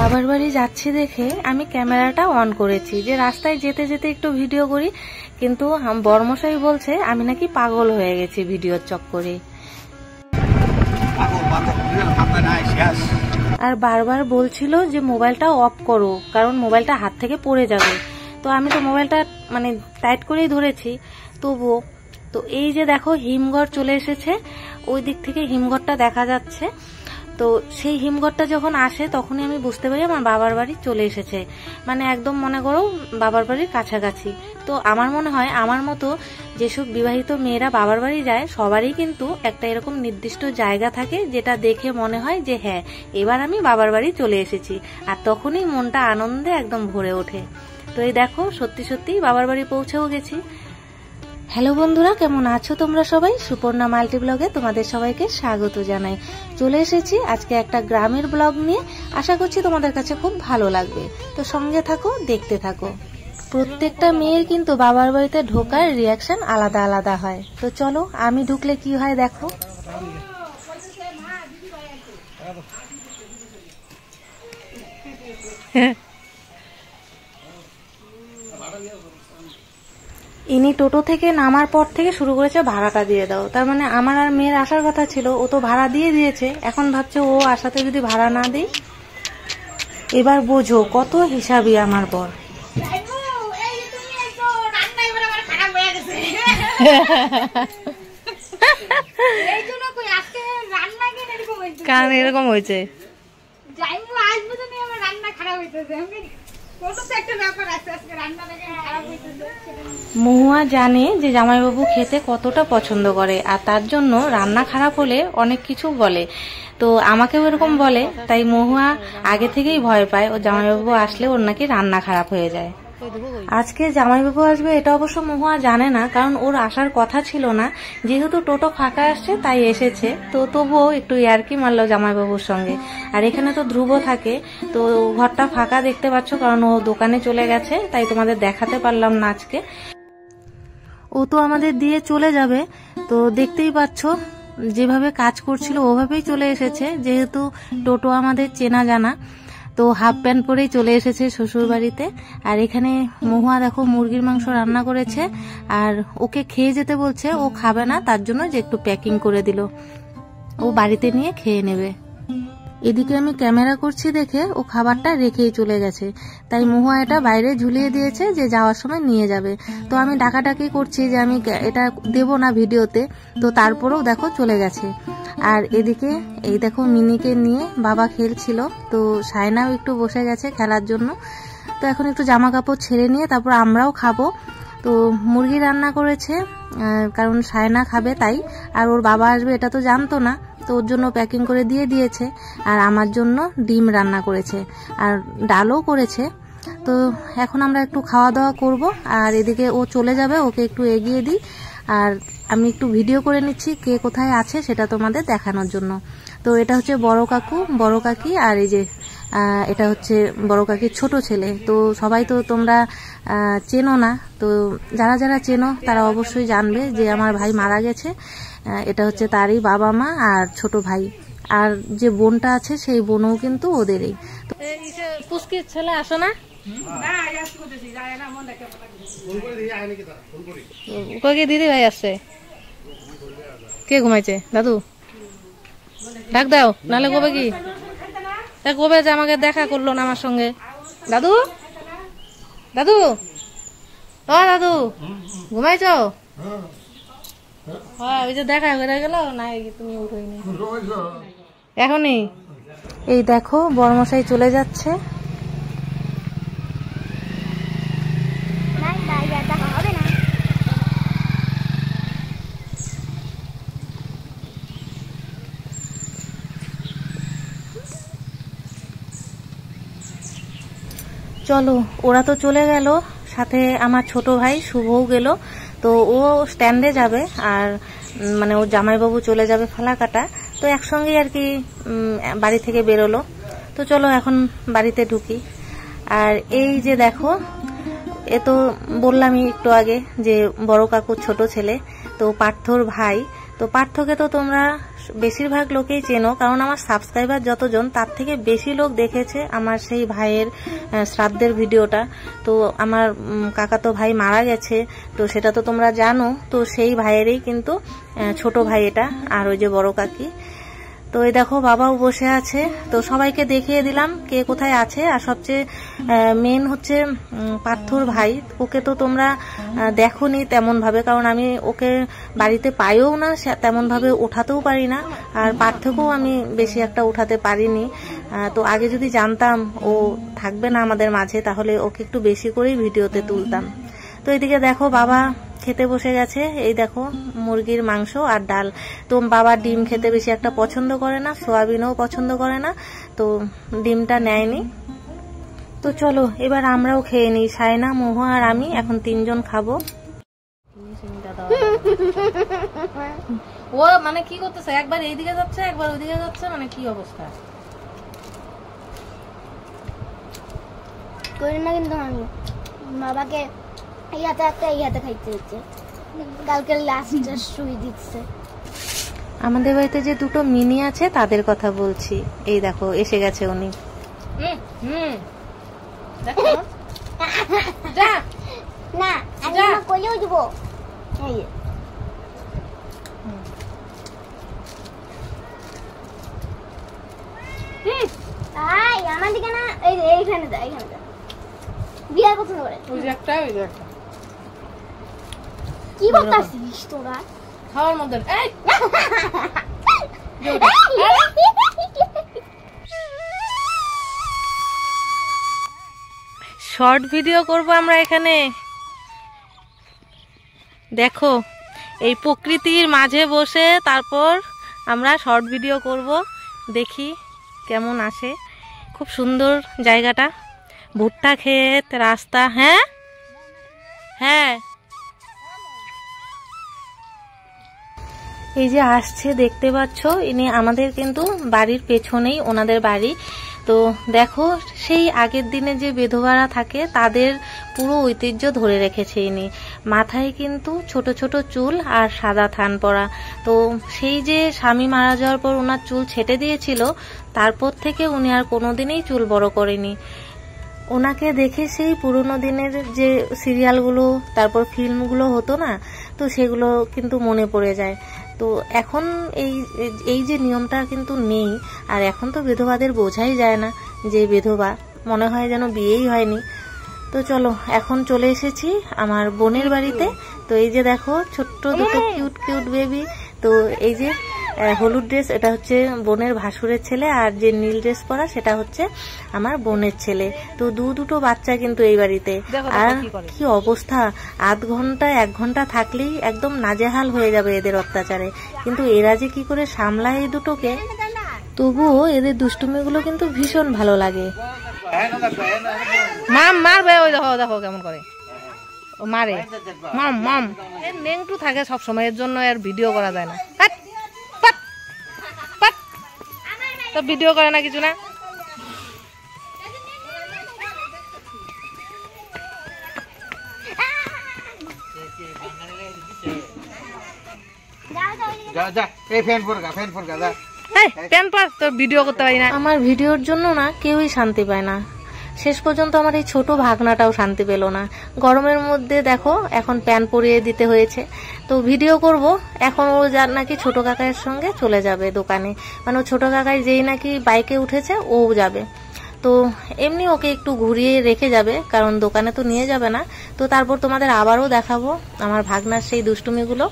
বাবার বাড়ি যাচ্ছি দেখে আমি ক্যামেরাটা অন করেছি যে রাস্তায় যেতে যেতে একটু ভিডিও করি, কিন্তু বর্মশাই বলছে আমি নাকি পাগল হয়ে গেছি ভিডিওর চক্করে। আর বারবার বলছিল যে মোবাইলটা অফ করো, কারণ মোবাইলটা হাত থেকে পড়ে যাবে। তো আমি তো মোবাইলটা মানে টাইট করেই ধরেছি তবুও। তো এই যে দেখো হিমঘর চলে এসেছে, ওই দিক থেকে হিমঘরটা দেখা যাচ্ছে। তো সেই হিমঘরটা যখন আসে তখনই আমি বুঝতে পারি আমার বাবার বাড়ি চলে এসেছে, মানে একদম মনে করো বাবার বাড়ির কাছাকাছি। তো আমার মনে হয় আমার মতো যেসব বিবাহিত মেয়েরা বাবার বাড়ি যায় সবারই কিন্তু একটা এরকম নির্দিষ্ট জায়গা থাকে যেটা দেখে মনে হয় যে হ্যাঁ এবার আমি বাবার বাড়ি চলে এসেছি, আর তখনই মনটা আনন্দে একদম ভরে ওঠে। তো এই দেখো সত্যি সত্যি বাবার বাড়ি পৌঁছেও গেছি। হ্যালো বন্ধুরা, কেমন আছো তোমরা সবাই? সুপর্ণা মাল্টি ব্লগে তোমাদের সবাইকে স্বাগত জানাই। চলে এসেছি আজকে একটা গ্রামের ব্লগ নিয়ে, আশা করছি তোমাদের কাছে খুব ভালো লাগবে। তো সঙ্গে থাকো, দেখতে থাকো। প্রত্যেকটা মেয়ের কিন্তু বাবার বাড়িতে ঢোকার রিয়াকশন আলাদা আলাদা হয়। তো চলো আমি ঢুকলে কি হয় দেখো। ইনি টোটো থেকে নামার পর থেকে শুরু করেছে ভাড়াটা দিয়ে দাও। তার মানে আমার আর মেয়ের আসার কথা ছিল, ও তো ভাড়া দিয়ে দিয়েছে, এখন ভাবছে ও আসাতে যদি ভাড়া না দিই। এবার বোঝো কত হিসাবি আমার বর। কারণ এরকম হয়েছে, মহুয়া জানে যে জামাইবাবু খেতে কতটা পছন্দ করে, আর তার জন্য রান্না খারাপ হলে অনেক কিছু বলে। তো আমাকেও এরকম বলে, তাই মহুয়া আগে থেকেই ভয় পায় ও জামাইবাবু আসলে ওর নাকি রান্না খারাপ হয়ে যায়। আজকে জামাইবাবু আসবে এটা অবশ্য মহুয়া জানে না, কারণ ওর আসার কথা ছিল না, যেহেতু টোটো ফাঁকা আসছে তাই এসেছে। তো তবুও একটু ইয়ার্কি মারলো জামাইবাবুর সঙ্গে। আর এখানে তো ধ্রুব থাকে, তো ঘরটা ফাঁকা দেখতে পাচ্ছ, কারণ ও দোকানে চলে গেছে, তাই তোমাদের দেখাতে পারলাম না আজকে। ও তো আমাদের দিয়ে চলে যাবে, তো দেখতেই পাচ্ছ যেভাবে কাজ করছিল ওভাবেই চলে এসেছে, যেহেতু টোটো আমাদের চেনা জানা। তো হাফ প্যান্ট পরেই চলে এসেছে শ্বশুর বাড়িতে। আর এখানে মহুয়া দেখো মুরগির মাংস রান্না করেছে, আর ওকে খেয়ে যেতে বলছে, ও খাবে না, তার জন্য যে একটু প্যাকিং করে দিল, ও বাড়িতে নিয়ে খেয়ে নেবে। এদিকে আমি ক্যামেরা করছি দেখে ও খাবারটা রেখেই চলে গেছে, তাই মহুয়া এটা বাইরে ঝুলিয়ে দিয়েছে যে যাওয়ার সময় নিয়ে যাবে। তো আমি ডাকাডাকি করছি যে আমি এটা দেব না ভিডিওতে, তো তারপরেও দেখো চলে গেছে। আর এদিকে এই দেখো মিনিকে নিয়ে বাবা খেলছিল, তো সায়নাও একটু বসে গেছে খেলার জন্য। তো এখন একটু জামা কাপড় ছেড়ে নিয়ে তারপর আমরাও খাবো। তো মুরগি রান্না করেছে, কারণ সায়না খাবে তাই, আর ওর বাবা আসবে এটা তো জানতো না, তো ওর জন্য প্যাকিং করে দিয়ে দিয়েছে। আর আমার জন্য ডিম রান্না করেছে, আর ডালও করেছে। তো এখন আমরা একটু খাওয়া দাওয়া করব, আর এদিকে ও চলে যাবে, ওকে একটু এগিয়ে দিই। আর আমি একটু ভিডিও করে নিচ্ছি কে কোথায় আছে সেটা তোমাদের দেখানোর জন্য। তো এটা হচ্ছে বড় কাকু, বড় কাকি, আর এই যে এটা হচ্ছে বড় কাকির ছোট ছেলে। তো সবাই তো তোমরা চেনো না, তো যারা যারা চেনো তারা অবশ্যই জানবে যে আমার ভাই মারা গেছে। এটা হচ্ছে তারই বাবা মা আর ছোট ভাই, আর যে বোনটা আছে সেই বোনও কিন্তু ওদেরই। তো পুষ্কির ছেলে আসো না, দিদি ভাই আসছে। কে ঘুমাইছে? দাদু ডাক দাও, নাহলে কবে কি কবে যে আমাকে দেখা করলো না আমার সঙ্গে। দাদু দাদু ও দাদু ঘুমাইছ? হ্যাঁ ওই যে দেখা হয়ে গেল না, তুমি উঠোইনি এখনই। এই দেখো বড়মশাই চলে যাচ্ছে। চলো ওরা তো চলে গেল, সাথে আমার ছোট ভাই শুভও গেল। তো ও স্ট্যান্ডে যাবে, আর মানে ওর জামাইবাবু চলে যাবে ফালাকাটা। তো একসঙ্গে আর কি বাড়ি থেকে বেরোলো। তো চলো এখন বাড়িতে ঢুকি। আর এই যে দেখো, এ তো বললামই একটু আগে যে বড় কাকুর ছোট ছেলে, তো পার্থর ভাই। তো পার্থকে তো তোমরা বেশিরভাগ লোকেই চেনো, কারণ আমার সাবস্ক্রাইবার যতজন তার থেকে বেশি লোক দেখেছে আমার সেই ভাইয়ের শ্রাদ্ধের ভিডিওটা। তো আমার কাকাতো ভাই মারা গেছে, তো সেটা তো তোমরা জানো। তো সেই ভাইয়েরই কিন্তু ছোট ভাই এটা, আর ওই যে বড় কাকি। তো এই দেখো বাবাও বসে আছে। তো সবাইকে দেখিয়ে দিলাম কে কোথায় আছে। আর সবচেয়ে মেন হচ্ছে পার্থর ভাই, ওকে তো তোমরা দেখোনি তেমন ভাবে, কারণ আমি ওকে বাড়িতে পাইও না, তেমন ভাবে ওঠাতেও পারি না। আর পার্থকেও আমি বেশি একটা উঠাতে পারিনি। তো আগে যদি জানতাম ও থাকবে না আমাদের মাঝে, তাহলে ওকে একটু বেশি করেই ভিডিওতে তুলতাম। তো এদিকে দেখো বাবা খেতে বসে গেছে। এই দেখো মুরগির মাংস আর ডাল। তো বাবা ডিম খেতে বেশি একটা পছন্দ করে না, সোয়াবিনও পছন্দ করে না, তো ডিমটা নেয়নি। তো চলো এবার আমরাও খেয়ে নিই। সায়না, মহুয়া আর আমি এখন 3 জন খাবো। ও মানে কি করতেছে, একবার এইদিকে যাচ্ছে একবার ওইদিকে যাচ্ছে, মানে কি অবস্থা করি না। কিন্তু আমি বাবাকে এই হাতে একটা এই হাতে খাইতে হচ্ছে, কালকে লাস্টটা শুই দিচ্ছে। আমাদের বাড়িতে যে 2টো মিনি আছে তাদের কথা বলছি। এই দেখো এসে গেছে উনি। দেখো যা না, আমি না কোলেও দিব। এই আই আমার দিকে না, এই এইখানে যা, এইখানে যা। বিয়ার পছন্দ করে ওই যে একটা, ওই যে একটা। কি বলতাছিস তোরা? খাওয়ার মধ্যে এই শর্ট ভিডিও করব আমরা এখানে। দেখো এই প্রকৃতির মাঝে বসে তারপর আমরা শর্ট ভিডিও করব, দেখি কেমন আসে। খুব সুন্দর জায়গাটা, ভুট্টা ক্ষেত, রাস্তা। হ্যাঁ হ্যাঁ, এই যে আসছে দেখতে পাচ্ছ, ইনি আমাদের কিন্তু বাড়ির পেছনেই ওনাদের বাড়ি। তো দেখো সেই আগের দিনে যে বিধবারা থাকে তাদের পুরো ঐতিহ্য ধরে রেখেছে ইনি। মাথায় কিন্তু ছোট ছোট চুল আর সাদা থান পরা। তো সেই যে স্বামী মারা যাওয়ার পর ওনার চুল ছেটে দিয়েছিল, তারপর থেকে উনি আর কোনোদিনই চুল বড় করেনি। ওনাকে দেখে সেই পুরোনো দিনের যে সিরিয়ালগুলো তারপর ফিল্মগুলো হতো না, তো সেগুলো কিন্তু মনে পড়ে যায়। তো এখন এই যে নিয়মটা কিন্তু নেই। আর এখন তো বিধবাদের বোঝাই যায় না যে বিধবা, মনে হয় যেন বিয়েই হয়নি। তো চলো এখন চলে এসেছি আমার বোনের বাড়িতে। তো এই যে দেখো ছোট্ট 2টো কিউট কিউট বেবি। তো এই যে হলুদ ড্রেস, এটা হচ্ছে বোনের ভাসুরের ছেলে, আর যে নীল ড্রেস পরা সেটা হচ্ছে আমার বোনের ছেলে। তো 2টো বাচ্চা কিন্তু এই বাড়িতে। আর কি অবস্থা, আধ ঘন্টা 1 ঘন্টা থাকলেই একদম নাজেহাল হয়ে যাবে এদের অত্যাচারে। কিন্তু এরা যে কি করে সামলায় এই দুটোকে, তবুও এদের দুষ্টুমিগুলো কিন্তু ভীষণ ভালো লাগে। মাম মারবে, ওই দেখো দেখো কেমন করে ও মারে। মাম মাম এর নেংটু থাকে সব সময়, এর জন্য এর ভিডিও করা যায় না। তো ভিডিও করে না কিছু না। ভিডিও করতে পারি না। আমার ভিডিওর জন্য না কেউই শান্তি পায় না। শেষ পর্যন্ত আমার এই ছোট ভাগনাটাও শান্তি পেল না। গরমের মধ্যে দেখো এখন প্যান্ট পরিয়ে দিতে হয়েছে। তো ভিডিও করব, এখন ও যার নাকি ছোট কাকার সঙ্গে চলে যাবে দোকানে, মানে ও ছোট কাকাই যেই নাকি বাইকে উঠেছে ও যাবে। তো এমনি ওকে একটু ঘুরিয়ে রেখে যাবে, কারণ দোকানে তো নিয়ে যাবে না। তো তারপর তোমাদের আবারও দেখাবো আমার ভাগনার সেই দুষ্টুমিগুলো।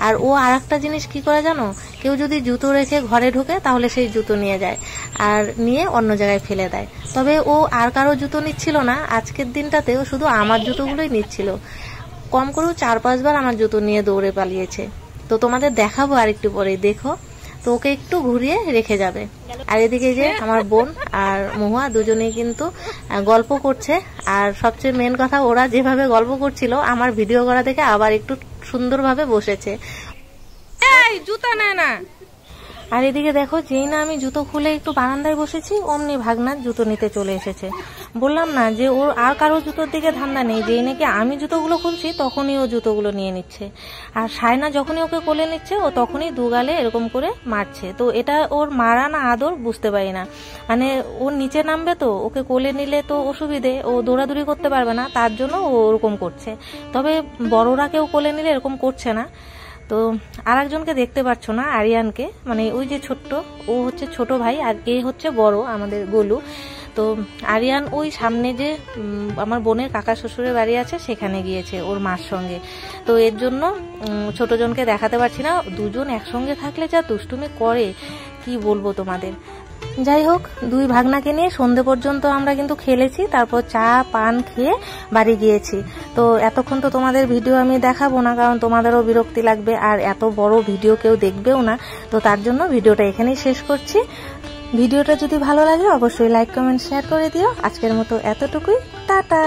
আর ও আর একটা জিনিস কি করে জানো, কেউ যদি জুতো রেখে ঘরে ঢোকে তাহলে সেই জুতো নিয়ে যায় আর নিয়ে অন্য জায়গায় ফেলে দেয়। তবে ও আর কারো জুতো নিচ্ছিল না, আজকের দিনটাতে ও শুধু আমার জুতোগুলোই নিচ্ছিল। কম করেও 4-5 বার আমার জুতো নিয়ে দৌড়ে পালিয়েছে। তো তোমাদের দেখাবো আর একটু পরে, দেখো। তো ওকে একটু ঘুরিয়ে রেখে যাবে। আর এদিকে যে আমার বোন আর মহুয়া দুজনেই কিন্তু গল্প করছে। আর সবচেয়ে মেন কথা, ওরা যেভাবে গল্প করছিল আমার ভিডিও করা দেখে আবার একটু সুন্দরভাবে বসেছে। এই জুতা নেয় না, আর এদিকে দেখো, যেই না আমি জুতো খুলে একটু বারান্দায় বসেছি, অমনি ভাগনার জুতো নিতে চলে এসেছে। বললাম না যে ওর আর কারো জুতোর দিকে ধান্দা নেই, যেই নাকি আমি জুতোগুলো খুলছি তখনই ও জুতোগুলো নিয়ে নিচ্ছে। আর সায়না যখনই ওকে কোলে নিচ্ছে ও তখনই দুগালে এরকম করে মারছে। তো এটা ওর মারা না আদর বুঝতে পারি না, মানে ওর নিচে নামবে তো ওকে কোলে নিলে তো অসুবিধে, ও দৌড়াদৌড়ি করতে পারবে না, তার জন্য ও ওরকম করছে। তবে বড়রা কেউ কোলে নিলে এরকম করছে না। তো আর একজনকে দেখতে পাচ্ছ না, আরিয়ানকে, মানে ওই যে ছোট্ট, ও হচ্ছে ছোট ভাই আর এ হচ্ছে বড় আমাদের গোলু। তো আরিয়ান ওই সামনে যে আমার বোনের কাকা শ্বশুরের বাড়ি আছে সেখানে গিয়েছে ওর মার সঙ্গে। তো এর জন্য ছোটজনকে দেখাতে পারছি না। দুজন একসঙ্গে থাকলে যা দুষ্টুমি করে কি বলবো তোমাদের। যাই হোক, দুই ভাগনাকে নিয়ে সন্ধে পর্যন্ত আমরা কিন্তু খেলেছি, তারপর চা পান খেয়ে বাড়ি গিয়েছি। তো এতক্ষণ তো তোমাদের ভিডিও আমি দেখাবো না, কারণ তোমাদেরও বিরক্তি লাগবে আর এত বড় ভিডিও কেউ দেখবেও না। তো তার জন্য ভিডিওটা এখানেই শেষ করছি। ভিডিওটা যদি ভালো লাগে অবশ্যই লাইক কমেন্ট শেয়ার করে দিও। আজকের মতো এতটুকুই, টাটা।